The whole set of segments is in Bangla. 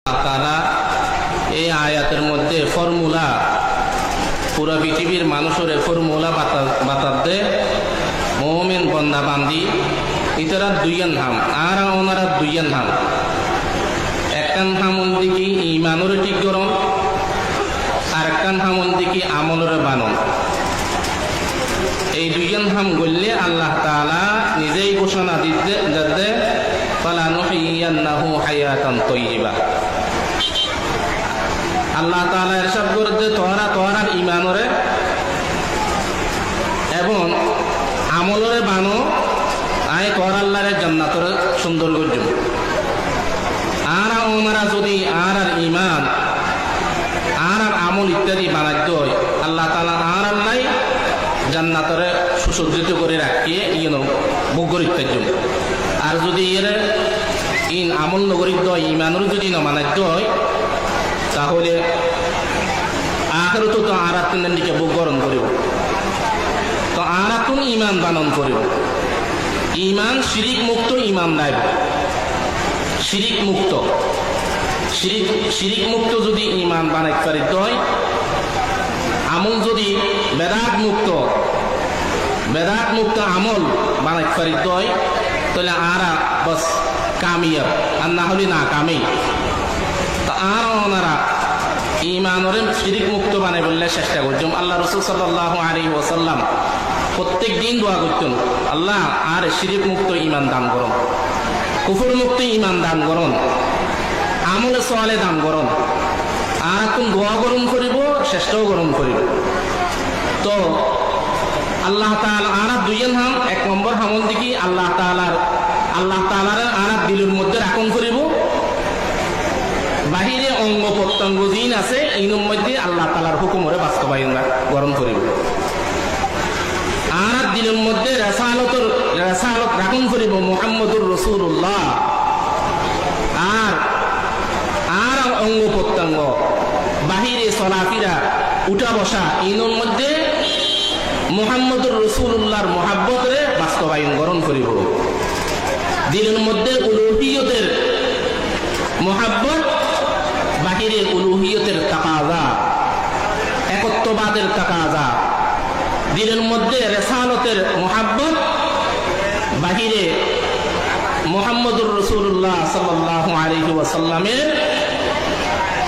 তারা এই আয়াতের মধ্যে ফর্মুলা পুরো পৃথিবীর মানুষের ফর্মুলা বাতার দে মোমেন বন্দা বান্দি ইতারা দুইয়ান হাম আর ওনারা দুইয়ান হাম একখান হামন দিকে ইমানের ঠিক গরম আর একখান হামন দিকে আমলের বানন এই দুইজন হাম গললে আল্লাহ তাআলা নিজেই ঘোষণা দিতে যাতে ফালানুহিয়ান্নাহু হায়াতান তাইয়্যিবা আল্লাহ তাআলা ইরশাদ করতে তোরা ঈমানরে এবং আমলরে বানো আয় তোরা আল্লাহর জান্নাতর সুন্দর করজম আর ওনারা যদি আর ঈমান আর আমল ইত্যাদি বানাইতে হয় আল্লাহ তাআলা আর আল্লাহ জান্নাতরে সুসজ্জিত করে রাখিয়ে বগরিত আর যদি এর ইন আমল নগরিত হয় ইমানের যদি না মানাইতে হয় তাহলে আখিরাতে তো আরাতের দিকে বগরণ করিব তো আরাতুন ইমান বানন করিব ইমান শিরিক মুক্ত ইমান নাই শিরিক মুক্ত শিরিক মুক্ত যদি ইমান বানাইতে পারিত হয় আমল যদি বেদাত মুক্ত আমল বানাইতে পারিত হয় তাহলে আরা বস কামিয়াব আর না হলে না কামি আর ওনারা ইমানরে শিরিক মুক্ত বানাই বললে চেষ্টা করছেন আল্লাহ রাসূল সাল্লাল্লাহু আলাইহি ওয়াসাল্লাম প্রত্যেক দিন দোয়া করতেন আল্লাহ আর শিরিক মুক্ত ইমান দান করুন কুফর মুক্ত ইমান দান করুন আমলে সোয়ালে দান করুন আর এখন দোয়া গরম করিব চেষ্টাও গরম করিব তো আল্লাহ তাআলা আর দুইজন হাম এক নম্বর হামল দিকে আল্লাহ তাআলার আর দিলের মধ্যে রাখুন করিব বাহিরে অঙ্গ প্রত্যঙ্গ দিন আছে এই মধ্যে আল্লাহ তাআলার হুকুমরে বাস্তবায়ন গরম করিব আর দিলের মধ্যে রেসালত রাখুন করিব মুহাম্মদুর রাসূলুল্লাহ আর অঙ্গ প্রত্যঙ্গ বাহিরে চলাফেরা উঠা বসা ইনোর মধ্যে মুহাম্মদুর রাসূলুল্লাহর মহাব্বতরে বাস্তবায়ন গ্রহণ করিব দিলের মধ্যে উলুহিয়তের মহাব্বত বাহিরে উলুহিয়তের তাকাজা একত্ববাদের তাকাজা দিলের মধ্যে রিসালতের মহাব্বত বাহিরে মুহাম্মদুর রাসূলুল্লাহ সাল্লাল্লাহু আলাইহি ওয়াসাল্লামের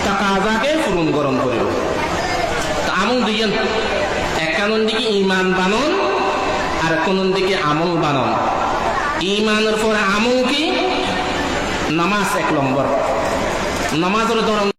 তাকাজাকে পূরণ গ্রহণ করিব তো আমল দুইজন একখান দিকে ইমান বানন আর কোন দিকে আমল বানন ইমানের পরে আমল কি নামাজ এক নম্বর নামাজের ধরন